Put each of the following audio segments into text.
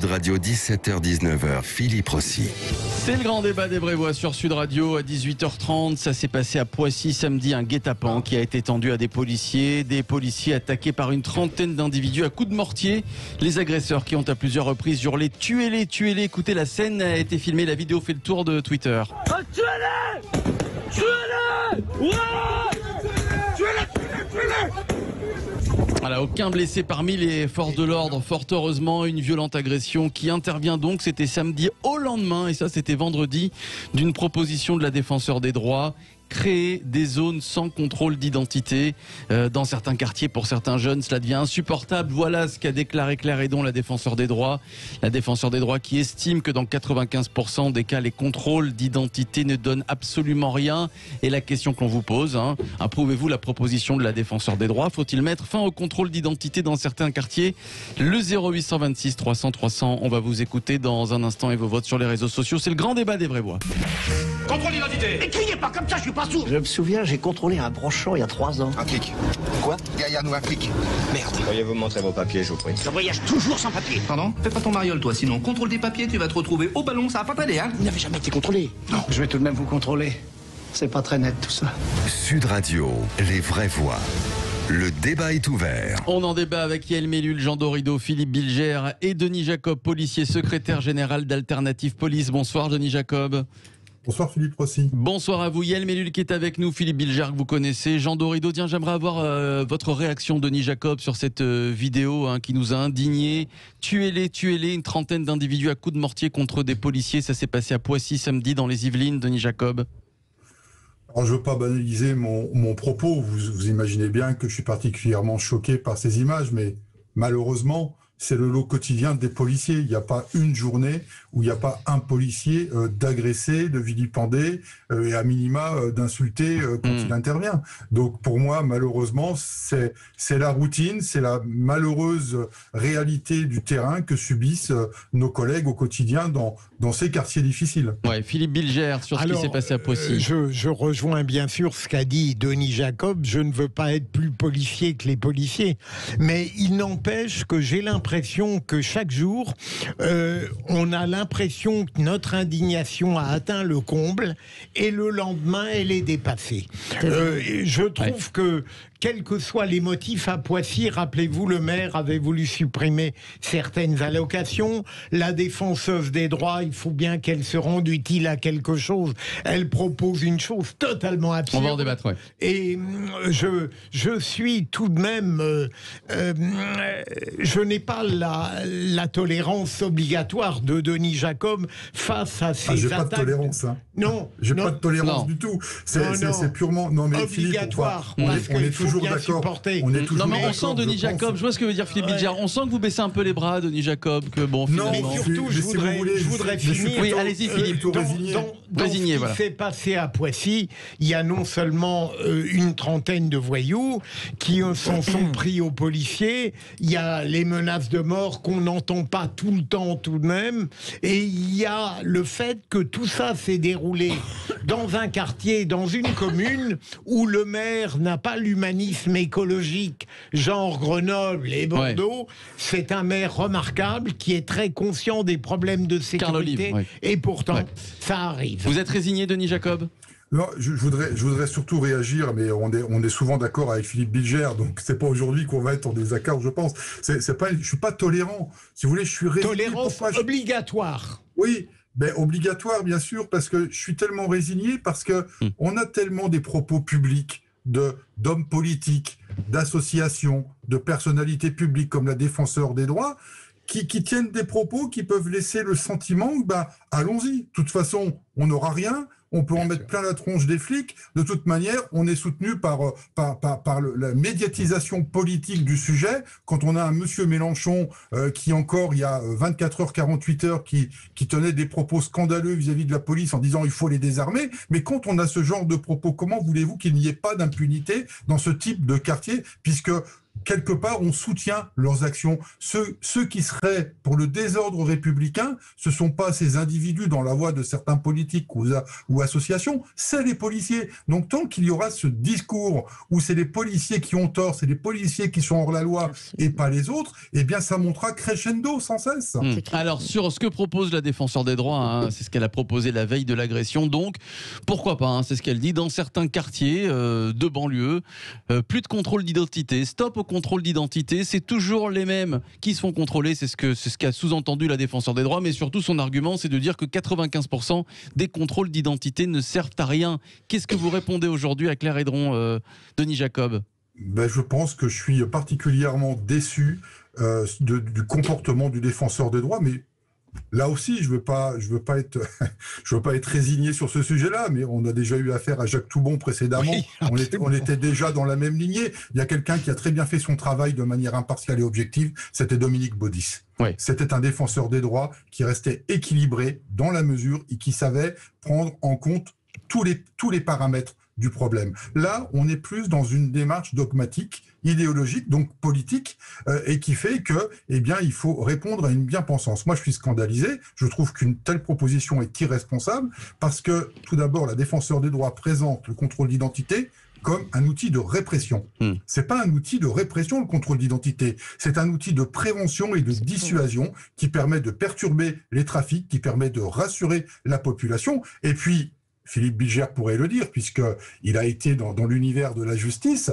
Radio 17h-19h, Philippe Rossi. C'est le grand débat des Brévois sur Sud Radio à 18h30. Ça s'est passé à Poissy samedi, un guet-apens qui a été tendu à des policiers attaqués par une trentaine d'individus à coups de mortier. Les agresseurs qui ont à plusieurs reprises hurlé « Tuez-les, tuez-les ». Écoutez, la scène a été filmée, la vidéo fait le tour de Twitter. Oh, tuez-les, tuez-les, ouais, tuez-les, tuez-les. Voilà, aucun blessé parmi les forces de l'ordre, fort heureusement. Une violente agression qui intervient donc, c'était samedi au lendemain, et ça c'était vendredi, d'une proposition de la défenseure des droits. Créer des zones sans contrôle d'identité dans certains quartiers pour certains jeunes, cela devient insupportable. Voilà ce qu'a déclaré Claire Hédon, la défenseure des droits. La défenseure des droits qui estime que dans 95% des cas, les contrôles d'identité ne donnent absolument rien. Et la question qu'on vous pose, approuvez-vous la proposition de la défenseure des droits? Faut-il mettre fin au contrôle d'identité dans certains quartiers? Le 0826 300 300, on va vous écouter dans un instant et vos votes sur les réseaux sociaux. C'est le grand débat des Brévois. Contrôle d'identité. Et criez pas comme ça, je suis pas sourd. Je me souviens, j'ai contrôlé un brochant il y a 3 ans. Un flic. Quoi? Derrière nous, un flic. Merde. Pourriez-vous montrer vos papiers, je vous prie? Je voyage toujours sans papier. Pardon? Fais pas ton mariole, toi, sinon contrôle tes papiers, tu vas te retrouver au ballon, ça va pas t'aider, hein? Vous n'avez jamais été contrôlé? Non. Je vais tout de même vous contrôler. C'est pas très net tout ça. Sud Radio, les vraies voix. Le débat est ouvert. On en débat avec Yael Mellul, Jean Dorido, Philippe Bilger et Denis Jacob, policier secrétaire général d'Alternative Police. Bonsoir Denis Jacob. Bonsoir Philippe Rossi. Bonsoir à vous. Yael Mellul qui est avec nous, Philippe Bilger que vous connaissez, Jean Dorido. Tiens, j'aimerais avoir votre réaction, Denis Jacob, sur cette vidéo qui nous a indignés. Tuez-les, tuez-les, une trentaine d'individus à coups de mortier contre des policiers. Ça s'est passé à Poissy samedi dans les Yvelines, Denis Jacob. Alors, je ne veux pas banaliser mon propos. Vous imaginez bien que je suis particulièrement choqué par ces images, mais malheureusement, c'est le lot quotidien des policiers. Il n'y a pas une journée où il n'y a pas un policier d'agresser, de vilipender et à minima d'insulter quand il intervient. Donc pour moi, malheureusement, c'est la routine, c'est la malheureuse réalité du terrain que subissent nos collègues au quotidien dans ces quartiers difficiles. Ouais, Philippe Bilger, sur ce qui s'est passé à Poissy. Je rejoins bien sûr ce qu'a dit Denis Jacob. Je ne veux pas être plus policier que les policiers, mais il n'empêche que j'ai l'impression que chaque jour, on a l'impression que notre indignation a atteint le comble et le lendemain, elle est dépassée. Je trouve que quels que soient les motifs à Poissy, rappelez-vous, le maire avait voulu supprimer certaines allocations. La défenseuse des droits, il faut bien qu'elle se rende utile à quelque chose. Elle propose une chose totalement absurde. On va en débattre, ouais. Et je suis tout de même... je n'ai pas la tolérance obligatoire de Denis Jacob face à ces attaques. J'ai pas de tolérance, hein. Non. J'ai pas de tolérance du tout. C'est purement... Non, mais obligatoire. Philippe, on est toujours d'accord. Non, mais on sent, Denis Jacob, je vois ce que veut dire Philippe Bilger. On sent que vous baissez un peu les bras, Denis Jacob, que bon, finalement... Non, mais surtout, je voudrais finir... Oui, allez-y, Philippe. Dans ce qui s'est passé à Poissy, il y a non seulement une trentaine de voyous qui s'en sont pris aux policiers, il y a les menaces de mort qu'on n'entend pas tout le temps tout de même, et il y a le fait que tout ça s'est déroulé dans un quartier, dans une commune où le maire n'a pas l'humanisme écologique, genre Grenoble et Bordeaux. Ouais. C'est un maire remarquable qui est très conscient des problèmes de sécurité, et pourtant, ça arrive. Vous êtes résigné, Denis Jacob ? Non, je voudrais surtout réagir, mais on est souvent d'accord avec Philippe Bilger, donc c'est pas aujourd'hui qu'on va être en désaccord, je pense. Je suis pas tolérant. Si vous voulez, je suis résigné. Tolérance obligatoire. Oui. Ben, obligatoire, bien sûr, parce que je suis tellement résigné, parce que on a tellement des propos publics d'hommes politiques, d'associations, de personnalités publiques comme la défenseure des droits, qui tiennent des propos qui peuvent laisser le sentiment, allons-y. De toute façon, on n'aura rien. On peut en mettre plein la tronche des flics. De toute manière, on est soutenu par la médiatisation politique du sujet. Quand on a un monsieur Mélenchon qui encore, il y a 24 heures, 48 heures, qui tenait des propos scandaleux vis-à-vis de la police en disant il faut les désarmer. Mais quand on a ce genre de propos, comment voulez-vous qu'il n'y ait pas d'impunité dans ce type de quartier, puisque quelque part, on soutient leurs actions. Ceux qui seraient pour le désordre républicain, ce ne sont pas ces individus dans la voie de certains politiques ou associations, c'est les policiers. Donc tant qu'il y aura ce discours où c'est les policiers qui ont tort, c'est les policiers qui sont hors la loi et pas les autres, eh bien ça montera crescendo sans cesse. Alors sur ce que propose la défenseur des droits, hein, c'est ce qu'elle a proposé la veille de l'agression, donc pourquoi pas, hein, c'est ce qu'elle dit, dans certains quartiers de banlieue, plus de contrôle d'identité, stop au contrôle d'identité, c'est toujours les mêmes qui se font contrôler, c'est ce qu'a sous-entendu la défenseur des droits, mais surtout son argument c'est de dire que 95% des contrôles d'identité ne servent à rien. Qu'est-ce que vous répondez aujourd'hui à Claire Hédron, Denis Jacob? Ben, je pense que je suis particulièrement déçu du comportement du défenseur des droits, mais là aussi, je veux pas être résigné sur ce sujet-là, mais on a déjà eu affaire à Jacques Toubon précédemment. Oui, on était déjà dans la même lignée. Il y a quelqu'un qui a très bien fait son travail de manière impartiale et objective. C'était Dominique Baudis. Oui. C'était un défenseur des droits qui restait équilibré dans la mesure et qui savait prendre en compte tous les paramètres du problème. Là, on est plus dans une démarche dogmatique, idéologique, donc politique, et qui fait que, eh bien, il faut répondre à une bien-pensance. Moi, je suis scandalisé. Je trouve qu'une telle proposition est irresponsable parce que, tout d'abord, la défenseur des droits présente le contrôle d'identité comme un outil de répression. C'est pas un outil de répression, le contrôle d'identité. C'est un outil de prévention et de dissuasion qui permet de perturber les trafics, qui permet de rassurer la population. Et puis, Philippe Bilger pourrait le dire, puisqu'il a été dans l'univers de la justice,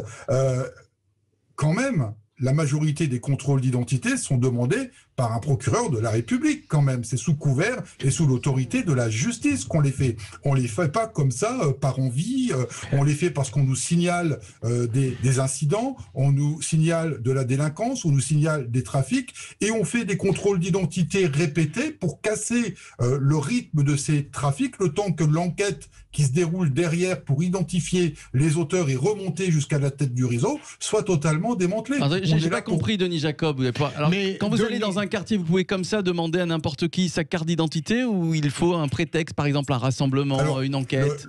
quand même, la majorité des contrôles d'identité sont demandés par un procureur de la République, quand même. C'est sous couvert et sous l'autorité de la justice qu'on les fait. On les fait pas comme ça, par envie. On les fait parce qu'on nous signale des incidents, on nous signale de la délinquance, on nous signale des trafics, et on fait des contrôles d'identité répétés pour casser le rythme de ces trafics, le temps que l'enquête qui se déroule derrière pour identifier les auteurs et remonter jusqu'à la tête du réseau soit totalement démantelée. J'ai pas compris, Denis Jacob. Alors, mais quand vous allez dans un quartier, vous pouvez comme ça demander à n'importe qui sa carte d'identité, ou il faut un prétexte, par exemple un rassemblement, une enquête?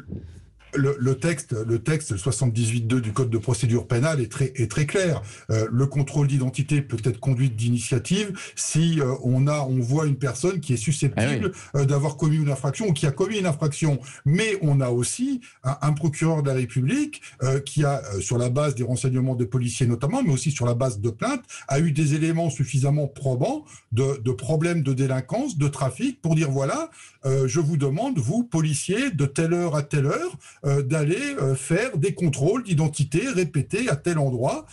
Le texte 78.2 du Code de procédure pénale est très clair. Le contrôle d'identité peut être conduite d'initiative si on voit une personne qui est susceptible d'avoir commis une infraction ou qui a commis une infraction. Mais on a aussi un procureur de la République qui a, sur la base des renseignements de policiers notamment, mais aussi sur la base de plaintes, a eu des éléments suffisamment probants de problèmes de délinquance, de trafic, pour dire voilà, je vous demande, vous, policiers, de telle heure à telle heure, d'aller faire des contrôles d'identité répétés à tel endroit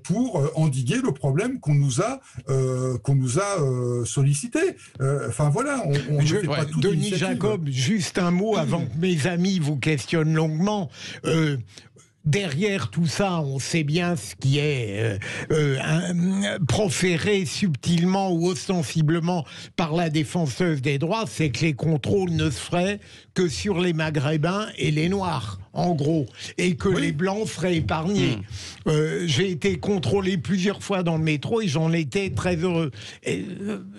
pour endiguer le problème qu'on nous a sollicité. Enfin voilà, on ne fait pas tout. Denis Jacob, juste un mot avant que mes amis vous questionnent longuement. Derrière tout ça, on sait bien ce qui est proféré subtilement ou ostensiblement par la défenseuse des droits, c'est que les contrôles ne se feraient que sur les Maghrébins et les Noirs, en gros, et que les Blancs seraient épargnés. J'ai été contrôlé plusieurs fois dans le métro et j'en étais très heureux. Et,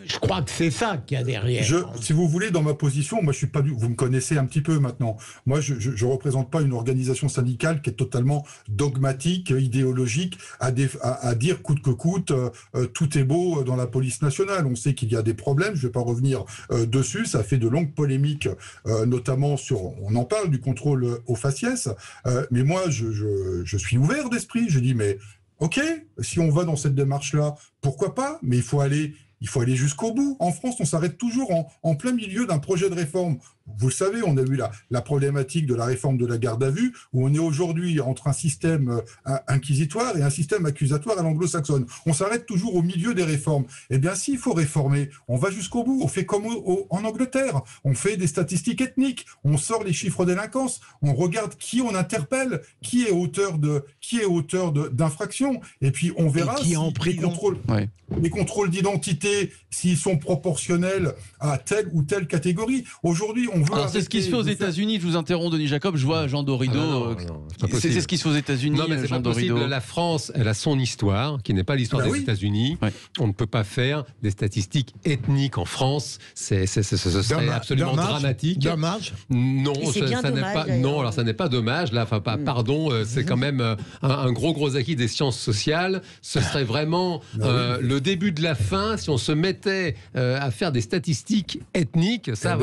je crois que c'est ça qu'il y a derrière. Si vous voulez, dans ma position, moi je suis pas vous me connaissez un petit peu maintenant. Moi, je représente pas une organisation syndicale qui est totalement dogmatique, idéologique, à dire coûte que coûte, tout est beau dans la police nationale. On sait qu'il y a des problèmes, je vais pas revenir dessus, ça fait de longues polémiques, notamment on en parle du contrôle au faciès, mais moi je suis ouvert d'esprit, je dis mais ok, si on va dans cette démarche-là, pourquoi pas, mais il faut aller jusqu'au bout. En France, on s'arrête toujours en plein milieu d'un projet de réforme. Vous le savez, on a eu la problématique de la réforme de la garde à vue, où on est aujourd'hui entre un système inquisitoire et un système accusatoire à l'anglo-saxonne. On s'arrête toujours au milieu des réformes. Eh bien, s'il faut réformer, on va jusqu'au bout. On fait comme en Angleterre. On fait des statistiques ethniques. On sort les chiffres de délinquance. On regarde qui on interpelle, qui est auteur d'infractions. Et puis, on verra si les contrôles d'identité, s'ils sont proportionnels à telle ou telle catégorie. Aujourd'hui, on veut. C'est ce qui se fait aux États-Unis. Je vous interromps, Denis Jacob. Je vois Jean Dorido. C'est ce qui se fait aux États-Unis. Non, mais c'est Jean pas possible. Dorido. La France, elle a son histoire, qui n'est pas l'histoire des États-Unis. Ouais. On ne peut pas faire des statistiques ethniques en France. Ce serait absolument dramatique. Dommage. Non, ça n'est pas. Non, alors ça n'est pas dommage. Là, enfin, pardon, c'est quand même un gros acquis des sciences sociales. Ce serait vraiment le début de la fin si on se mettait à faire des statistiques ethniques. Ça,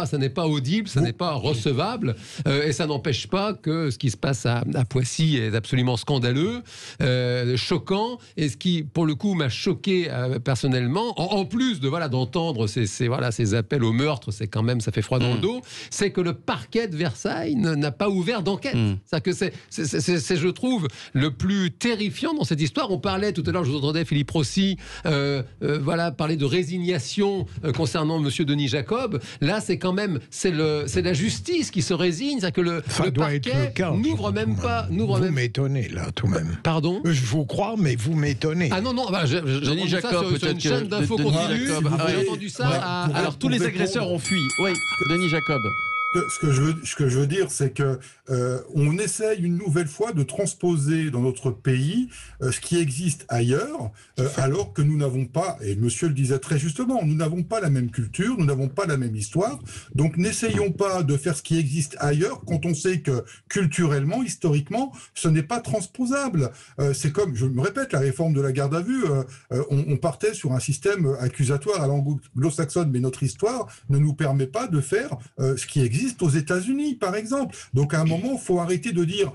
ça n'est pas audible, ça n'est pas recevable, et ça n'empêche pas que ce qui se passe à Poissy est absolument scandaleux, choquant, et ce qui, pour le coup, m'a choqué personnellement, en plus d'entendre ces appels au meurtre, c'est quand même, ça fait froid dans le dos, c'est que le parquet de Versailles n'a pas ouvert d'enquête. C'est, je trouve, le plus terrifiant dans cette histoire. On parlait tout à l'heure, je vous entendais Philippe Rossi, parler de résignation concernant Monsieur Denis Jacob. Là, c'est quand même, c'est la justice qui se résigne, c'est-à-dire que le parquet n'ouvre même pas. Vous m'étonnez là, tout de même. Pardon ? Je vous crois, mais vous m'étonnez. Ah non, Denis Jacob, peut-être une chaîne d'infos continue. J'ai entendu ça. Alors tous les agresseurs ont fui. Oui, Denis Jacob. Ce que je veux dire, c'est que on essaye une nouvelle fois de transposer dans notre pays ce qui existe ailleurs, alors que nous n'avons pas, et monsieur le disait très justement, nous n'avons pas la même culture, nous n'avons pas la même histoire, donc n'essayons pas de faire ce qui existe ailleurs quand on sait que culturellement, historiquement, ce n'est pas transposable. C'est comme, je me répète, la réforme de la garde à vue, on partait sur un système accusatoire à l'anglo-saxonne, mais notre histoire ne nous permet pas de faire ce qui existe aux États-Unis, par exemple. Donc à un moment, il faut arrêter de dire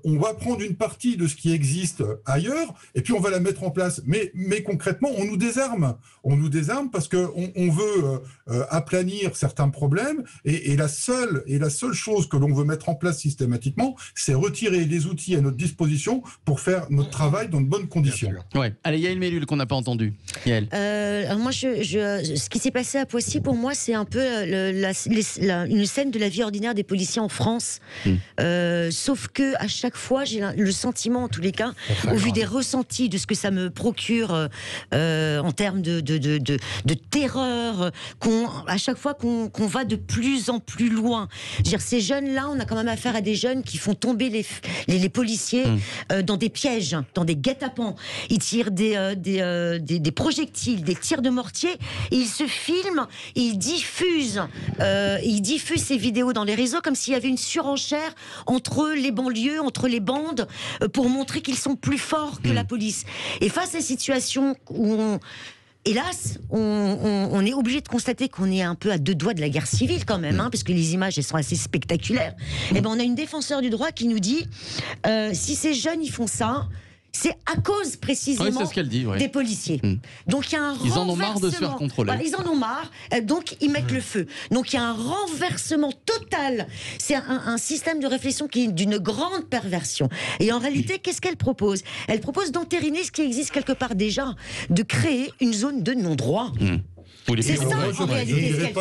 on va prendre une partie de ce qui existe ailleurs et puis on va la mettre en place. Mais concrètement, on nous désarme. On nous désarme parce qu'on veut aplanir certains problèmes et la seule chose que l'on veut mettre en place systématiquement, c'est retirer les outils à notre disposition pour faire notre travail dans de bonnes conditions. Ouais. Allez, Yael Mellul qu'on n'a pas entendu. Yael. Alors moi, ce qui s'est passé à Poissy, pour moi, c'est un peu une scène de la vie ordinaire des policiers en France. Sauf que à chaque fois, j'ai le sentiment, en tous les cas, au vu des ressentis, de ce que ça me procure en termes de terreur, à chaque fois qu'on va de plus en plus loin. Je veux dire, ces jeunes-là, on a quand même affaire à des jeunes qui font tomber les policiers dans des pièges, dans des guet-apens. Ils tirent des projectiles, des tirs de mortier, et ils se filment, et ils diffusent ces vidéos dans les réseaux comme s'il y avait une surenchère entre les banlieues, entre les bandes, pour montrer qu'ils sont plus forts que la police. Et face à ces situations où hélas, on est obligé de constater qu'on est un peu à deux doigts de la guerre civile quand même, parce que les images, elles sont assez spectaculaires. Et ben, on a une défenseur du droit qui nous dit si ces jeunes, ils font ça, c'est à cause précisément des policiers. Donc il y a un renversement. Ils en ont marre de se faire contrôler. Voilà, ils en ont marre, donc ils mettent le feu. Donc il y a un renversement total. C'est un système de réflexion qui est d'une grande perversion. Et en réalité, qu'est-ce qu'elle propose ? Elle propose d'entériner ce qui existe quelque part déjà, de créer une zone de non-droit. C'est ça, en réalité.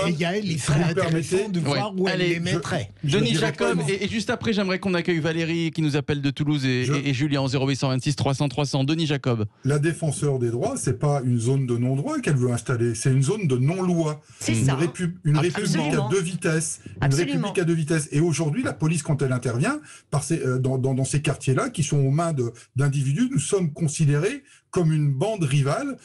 Il serait intéressant de voir où elle les mettrait. Denis Jacob, et juste après, j'aimerais qu'on accueille Valérie qui nous appelle de Toulouse et Julien en 0826 300 300. Denis Jacob. La défenseur des droits, c'est pas une zone de non-droit qu'elle veut installer, c'est une zone de non-loi. C'est ça. Une république à deux vitesses. Une république à deux vitesses. Et aujourd'hui, la police, quand elle intervient, dans ces quartiers-là, qui sont aux mains d'individus, nous sommes considérés comme une bande rivale.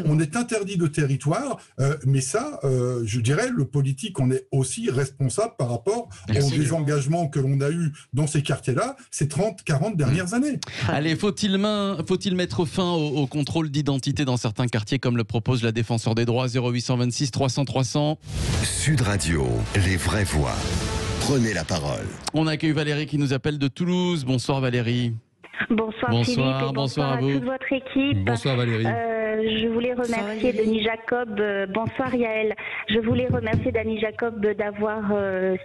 On est interdit de territoire, mais ça, je dirais, le politique, on est aussi responsable par rapport aux désengagements que l'on a eus dans ces quartiers-là ces 30-40 dernières années. Allez, faut-il mettre fin au contrôle d'identité dans certains quartiers, comme le propose la défenseur des droits, 0826 300 300. Sud Radio, les vraies voix. Prenez la parole. On accueille Valérie qui nous appelle de Toulouse. Bonsoir Valérie. Bonsoir Philippe et bonsoir à toute votre équipe. Bonsoir Valérie. Je voulais remercier Denis Jacob. Bonsoir Yael. Je voulais remercier Denis Jacob d'avoir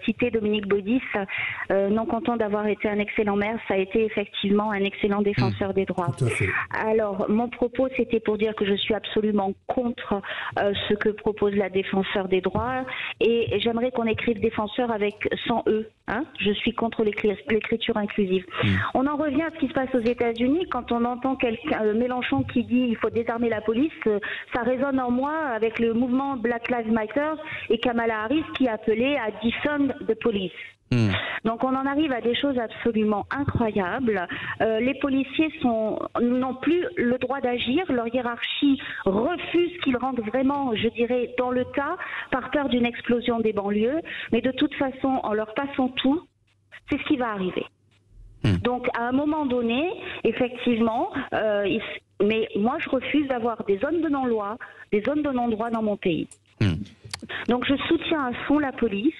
cité Dominique Baudis. Non content d'avoir été un excellent maire, ça a été effectivement un excellent défenseur des droits. Tout à fait. Alors, mon propos, c'était pour dire que je suis absolument contre ce que propose la défenseur des droits et j'aimerais qu'on écrive défenseur avec 100 E. Je suis contre l'écriture inclusive. On en revient à ce qui se passe aux États-Unis quand on entend Mélenchon qui dit il faut désarmer la police, ça résonne en moi avec le mouvement Black Lives Matter et Kamala Harris qui appelait à defund the police. Donc on en arrive à des choses absolument incroyables. Les policiers n'ont plus le droit d'agir, leur hiérarchie refuse qu'ils rentrent vraiment, je dirais, dans le tas par peur d'une explosion des banlieues. Mais de toute façon, en leur passant tout, c'est ce qui va arriver. Donc à un moment donné, effectivement, mais moi je refuse d'avoir des zones de non-loi, des zones de non-droit dans mon pays. Donc je soutiens à fond la police.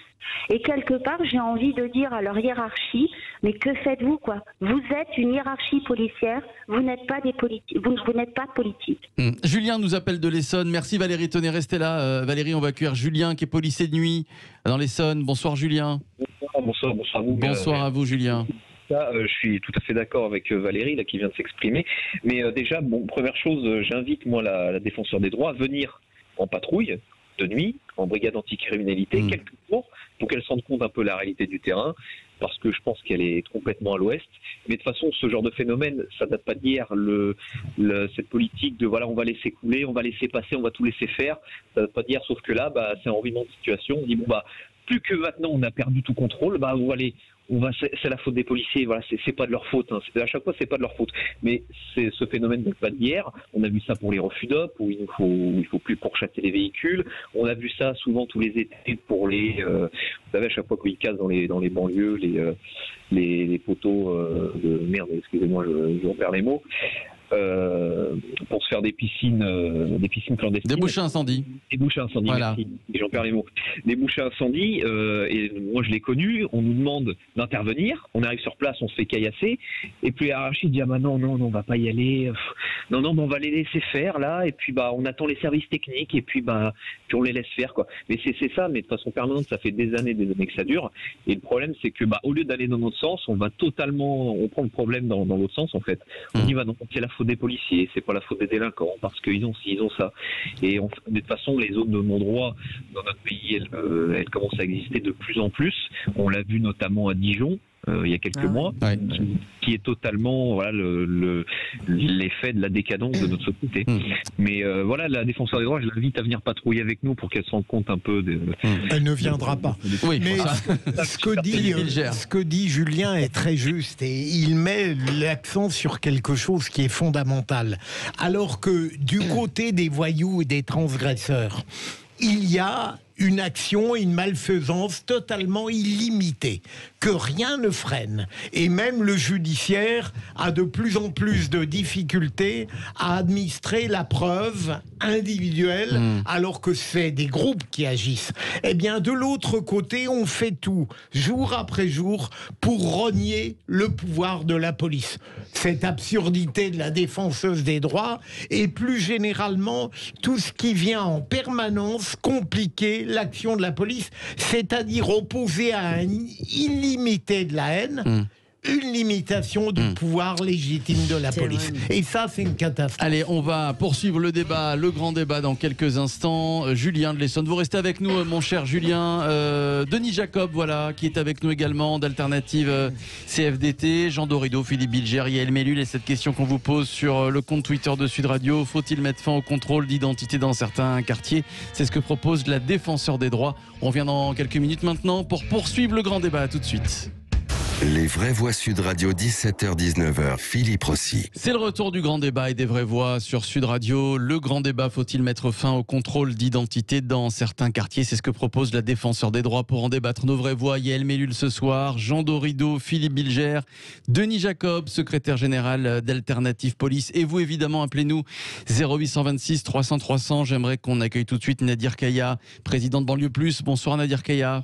Et quelque part, j'ai envie de dire à leur hiérarchie, mais que faites-vous, quoi? Vous êtes une hiérarchie policière, vous n'êtes pas vous n'êtes pas politique. Julien nous appelle de l'Essonne. Merci Valérie, tenez, restez là. Valérie, on va accueillir Julien qui est policier de nuit dans l'Essonne. Bonsoir Julien. Bonsoir à vous. Bonsoir à vous Julien. Je suis tout à fait d'accord avec Valérie là, qui vient de s'exprimer. Mais déjà, première chose, j'invite moi la défenseur des droits à venir en patrouille de nuit, en brigade anticriminalité, quelques jours, pour qu'elle se rende compte un peu de la réalité du terrain, parce que je pense qu'elle est complètement à l'ouest. Mais de toute façon, ce genre de phénomène, ça date pas d'hier. Cette politique de voilà, on va laisser couler, on va laisser passer, on va tout laisser faire, ça date pas d'hier, sauf que là, c'est un revirement de situation. On dit plus que maintenant on a perdu tout contrôle, c'est la faute des policiers. Voilà, c'est pas de leur faute. À chaque fois, c'est pas de leur faute. Mais ce phénomène date pas d'hier. On a vu ça pour les refus d'op, où il faut plus pourchasser les véhicules. On a vu ça souvent tous les étés pour les. Vous savez, à chaque fois qu'ils cassent dans les banlieues les poteaux de merde. Excusez-moi, je perds les mots. Pour se faire des piscines clandestines. Des bouchées à incendie. Des bouchées à incendie, voilà. Merci. J'en perds les mots. Des bouchées à incendie, et moi je l'ai connu, on nous demande d'intervenir, on arrive sur place, on se fait caillasser, et puis la hiérarchie dit non, on va pas y aller, non, on va les laisser faire là, et puis on attend les services techniques, et puis on les laisse faire, quoi. Mais c'est ça, mais de façon permanente, ça fait des années que ça dure, et le problème c'est que au lieu d'aller dans notre sens, on prend le problème dans l'autre sens en fait. On dit non, c'est la faute des policiers, c'est pas la faute des délinquants, parce qu'ils ont ça. Et de toute façon, les zones de non-droit dans notre pays, elles commencent à exister de plus en plus. On l'a vu notamment à Dijon. Il y a quelques mois, qui est totalement l'effet de la décadence de notre société. Mais la défenseur des droits, je l'invite à venir patrouiller avec nous pour qu'elle se rende compte un peu de... Elle ne viendra pas. Oui, mais ce que dit Julien est très juste et il met l'accent sur quelque chose qui est fondamental. Alors que du côté des voyous et des transgresseurs, il y a une action, une malfaisance totalement illimitée, que rien ne freine. Et même le judiciaire a de plus en plus de difficultés à administrer la preuve individuelle, alors que c'est des groupes qui agissent. Eh bien, de l'autre côté, on fait tout, jour après jour, pour rogner le pouvoir de la police. Cette absurdité de la défenseuse des droits, et plus généralement, tout ce qui vient en permanence compliquer l'action de la police, c'est-à-dire opposer à un illimité de la haine, une limitation du pouvoir légitime de la police. Et ça, c'est une catastrophe. Allez, on va poursuivre le débat, le grand débat dans quelques instants. Julien de l'Essonne, vous restez avec nous, mon cher Julien. Denis Jacob, voilà, qui est avec nous également, d'Alternative CFDT. Jean Dorido, Philippe Bilger, Yael Mellul. Et cette question qu'on vous pose sur le compte Twitter de Sud Radio, faut-il mettre fin au contrôle d'identité dans certains quartiers? C'est ce que propose la défenseur des droits. On revient dans quelques minutes maintenant pour poursuivre le grand débat. À tout de suite. Les vraies voix Sud Radio, 17h-19h, Philippe Rossi. C'est le retour du grand débat et des vraies voix sur Sud Radio. Le grand débat, faut-il mettre fin au contrôle d'identité dans certains quartiers? C'est ce que propose la défenseur des droits. Pour en débattre, nos vraies voix, Yael Mellul ce soir, Jean Dorido, Philippe Bilger, Denis Jacob, secrétaire général d'Alternative Police. Et vous, évidemment, appelez-nous 0826 300 300. J'aimerais qu'on accueille tout de suite Nadir Kaya, président de Banlieue Plus. Bonsoir Nadir Kaya.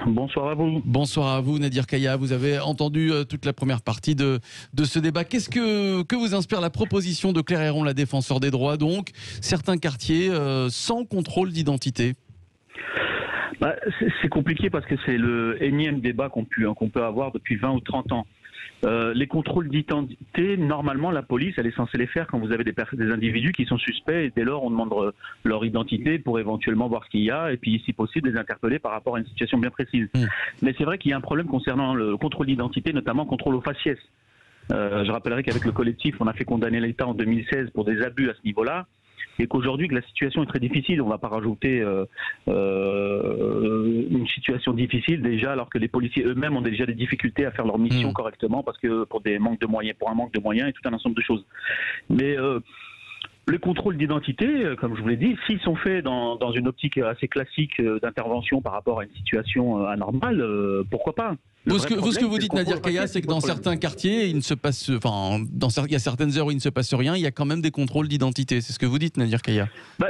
Bonsoir à vous. Bonsoir à vous Nadir Kaya. Vous avez entendu toute la première partie de ce débat. Qu'est-ce que vous inspire la proposition de Claire Héron, la défenseur des droits, donc certains quartiers sans contrôle d'identité? C'est compliqué parce que c'est le énième débat qu'on peut avoir depuis 20 ou 30 ans. Les contrôles d'identité, normalement, la police, elle est censée les faire quand vous avez des individus qui sont suspects et dès lors, on demande leur identité pour éventuellement voir ce qu'il y a et puis, si possible, les interpeller par rapport à une situation bien précise. Mais c'est vrai qu'il y a un problème concernant le contrôle d'identité, notamment contrôle au faciès. Je rappellerai qu'avec le collectif, on a fait condamner l'État en 2016 pour des abus à ce niveau-là. et qu'aujourd'hui que la situation est très difficile. On ne va pas rajouter une situation difficile déjà, alors que les policiers eux-mêmes ont déjà des difficultés à faire leur mission correctement, parce que pour un manque de moyens et tout un ensemble de choses. Mais les contrôles d'identité, comme je vous l'ai dit, s'ils sont faits dans une optique assez classique d'intervention par rapport à une situation anormale, pourquoi pas? Ce que vous dites, Nadir Kaya, c'est que dans certains quartiers, il y a certaines heures où il ne se passe rien, il y a quand même des contrôles d'identité. C'est ce que vous dites, Nadir Kaya.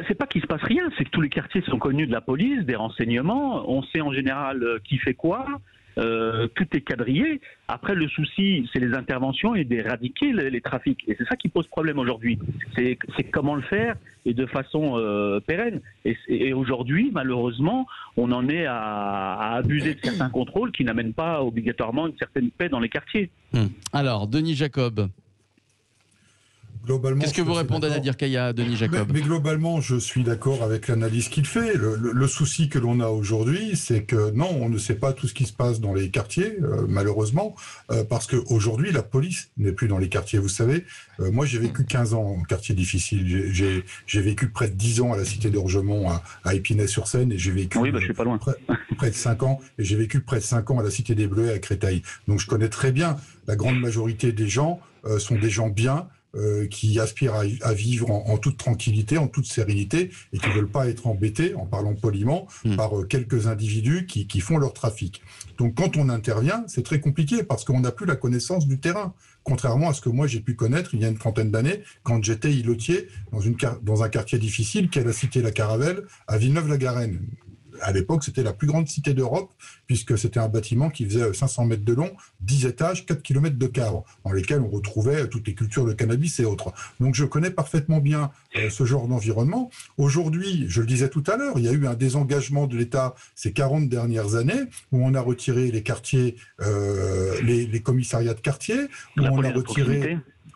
C'est pas qu'il se passe rien, c'est que tous les quartiers sont connus de la police, des renseignements, on sait en général qui fait quoi. Tout est quadrillé. Après, le souci, c'est les interventions et d'éradiquer les trafics. Et c'est ça qui pose problème aujourd'hui. C'est comment le faire et de façon pérenne. Et aujourd'hui, malheureusement, on en est à abuser de certains contrôles qui n'amènent pas obligatoirement une certaine paix dans les quartiers. Alors, Denis Jacob. Qu'est-ce que vous répondez à Nadir Kaya, Denis Jacob? Mais globalement, je suis d'accord avec l'analyse qu'il fait. Le souci que l'on a aujourd'hui, c'est que non, on ne sait pas tout ce qui se passe dans les quartiers, malheureusement, parce qu'aujourd'hui, la police n'est plus dans les quartiers. Vous savez, moi, j'ai vécu 15 ans en quartier difficile. J'ai vécu près de 10 ans à la cité d'Orgemont, à Épinay-sur-Seine, et j'ai vécu je suis pas loin. Près de 5 ans, et j'ai vécu près de 5 ans à la cité des Bleuets à Créteil. Donc, je connais très bien. La grande majorité des gens sont des gens bien, qui aspirent à vivre en toute tranquillité, en toute sérénité, et qui ne veulent pas être embêtés, en parlant poliment, par quelques individus qui font leur trafic. Donc quand on intervient, c'est très compliqué, parce qu'on n'a plus la connaissance du terrain. Contrairement à ce que moi j'ai pu connaître il y a une trentaine d'années, quand j'étais îlotier dans un quartier difficile qui est la cité La Caravelle, à Villeneuve-la-Garenne. À l'époque, c'était la plus grande cité d'Europe, puisque c'était un bâtiment qui faisait 500 mètres de long, 10 étages, 4 km de cadre, dans lesquels on retrouvait toutes les cultures de cannabis et autres. Donc je connais parfaitement bien ce genre d'environnement. Aujourd'hui, je le disais tout à l'heure, il y a eu un désengagement de l'État ces 40 dernières années, où on a retiré les quartiers, les commissariats de quartier, où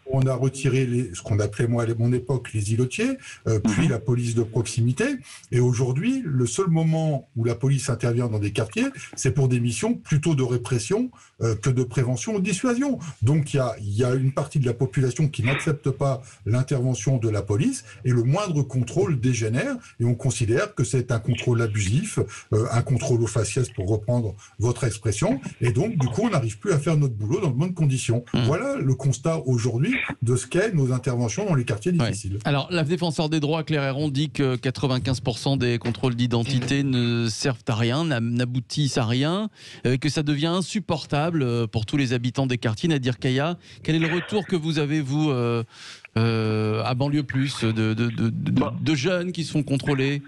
on a retiré ce qu'on appelait, moi, à mon époque, les îlotiers, puis la police de proximité. Et aujourd'hui, le seul moment où la police intervient dans des quartiers, c'est pour des missions plutôt de répression que de prévention ou de dissuasion. Donc, il y a une partie de la population qui n'accepte pas l'intervention de la police, et le moindre contrôle dégénère, et on considère que c'est un contrôle abusif, un contrôle au faciès, pour reprendre votre expression, et donc, du coup, on n'arrive plus à faire notre boulot dans de bonnes conditions. Voilà le constat aujourd'hui de ce qu'est nos interventions dans les quartiers difficiles. Alors, la défenseur des droits, Claire Héron, dit que 95% des contrôles d'identité ne servent à rien, n'aboutissent à rien, que ça devient insupportable pour tous les habitants des quartiers. Nadir Kaya, quel est le retour que vous avez, vous, à Banlieue Plus, de jeunes qui se font contrôler?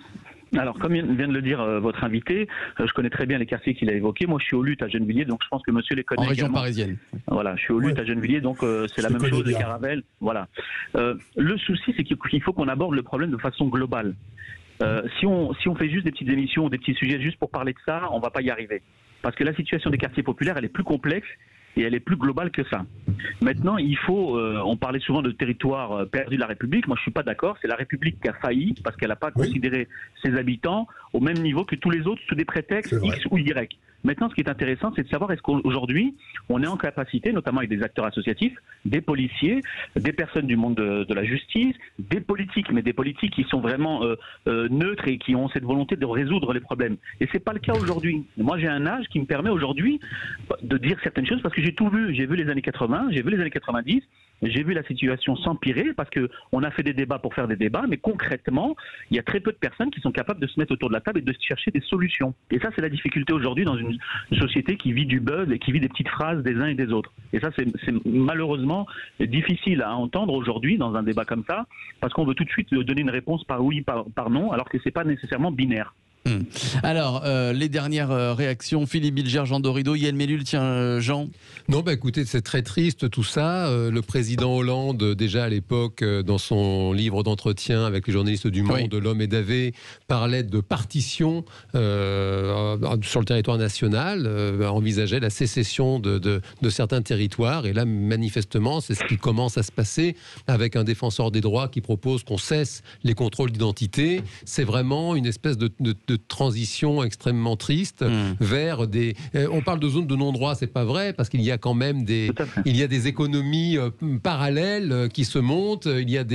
Alors, comme vient de le dire votre invité, je connais très bien les quartiers qu'il a évoqués. Moi, je suis au Lutte à Gennevilliers, donc je pense que monsieur les connaît. En région également. Parisienne. Voilà, je suis au Lutte à Gennevilliers, donc c'est la même chose, les caravelles. Voilà. Le souci, c'est qu'il faut qu'on aborde le problème de façon globale. Si on fait juste des petites émissions ou des petits sujets juste pour parler de ça, on va pas y arriver. Parce que la situation des quartiers populaires, elle est plus complexe et elle est plus globale que ça. Maintenant, il faut, on parlait souvent de territoire perdu de la République. Moi, je suis pas d'accord. C'est la République qui a failli parce qu'elle n'a pas considéré ses habitants au même niveau que tous les autres sous des prétextes X ou Y. Maintenant, ce qui est intéressant, c'est de savoir est-ce qu'aujourd'hui, on est en capacité, notamment avec des acteurs associatifs, des policiers, des personnes du monde de la justice, des politiques, mais des politiques qui sont vraiment neutres et qui ont cette volonté de résoudre les problèmes. Et c'est pas le cas aujourd'hui. Moi, j'ai un âge qui me permet aujourd'hui de dire certaines choses parce que j'ai tout vu. J'ai vu les années 80, j'ai vu les années 90. J'ai vu la situation s'empirer parce qu'on a fait des débats pour faire des débats, mais concrètement, il y a très peu de personnes qui sont capables de se mettre autour de la table et de chercher des solutions. Et ça, c'est la difficulté aujourd'hui dans une société qui vit du buzz et qui vit des petites phrases des uns et des autres. Et ça, c'est malheureusement difficile à entendre aujourd'hui dans un débat comme ça, parce qu'on veut tout de suite donner une réponse par oui, par non, alors que c'est pas nécessairement binaire. Alors, les dernières réactions, Philippe Bilger, Jean Dorido, Yann Mellul, tiens, Jean. Non, écoutez, c'est très triste tout ça. Le président Hollande, déjà à l'époque, dans son livre d'entretien avec les journalistes du Monde, L'Homme et Davé, parlait de partition sur le territoire national, envisageait la sécession de certains territoires. Et là, manifestement, c'est ce qui commence à se passer avec un défenseur des droits qui propose qu'on cesse les contrôles d'identité. C'est vraiment une espèce de transition extrêmement triste vers des... on parle de zones de non-droit, c'est pas vrai, parce qu'il y a quand même des économies parallèles qui se montent, il y a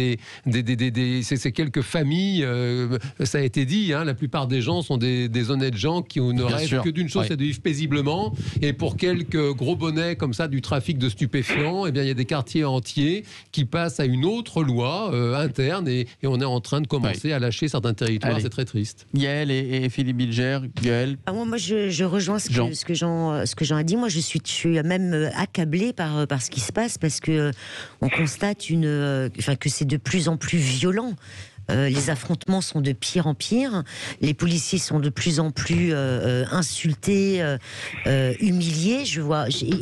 c'est quelques familles, ça a été dit, hein, la plupart des gens sont des honnêtes gens qui ne rêvent que d'une chose, c'est de vivre paisiblement, et pour quelques gros bonnets comme ça du trafic de stupéfiants, eh bien, il y a des quartiers entiers qui passent à une autre loi interne, et on est en train de commencer à lâcher certains territoires. C'est très triste. Yael et Philippe Bilger. Yael. Moi, je rejoins ce que Jean a dit. Moi, je suis même accablée par ce qui se passe, parce que on constate que c'est de plus en plus violent. Les affrontements sont de pire en pire. Les policiers sont de plus en plus insultés, humiliés.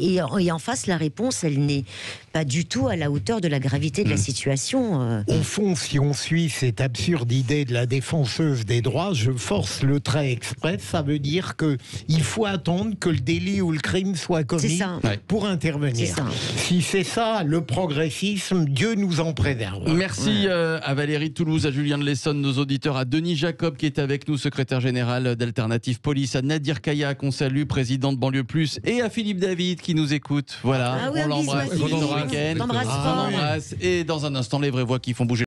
Et en face, la réponse, elle n'est pas du tout à la hauteur de la gravité de la situation. Au fond, si on suit cette absurde idée de la défenseuse des droits, je force le trait express. Ça veut dire qu'il faut attendre que le délit ou le crime soit commis pour intervenir. Si c'est ça, le progressisme, Dieu nous en préserve. Merci à Valérie de Toulouse, à Julien de l'Essonne, nos auditeurs, à Denis Jacob qui est avec nous, secrétaire général d'Alternative Police, à Nadir Kaya qu'on salue, président de Banlieue Plus, et à Philippe David qui nous écoute. Voilà, on l'embrasse. On embrasse. Et dans un instant, les vraies voix qui font bouger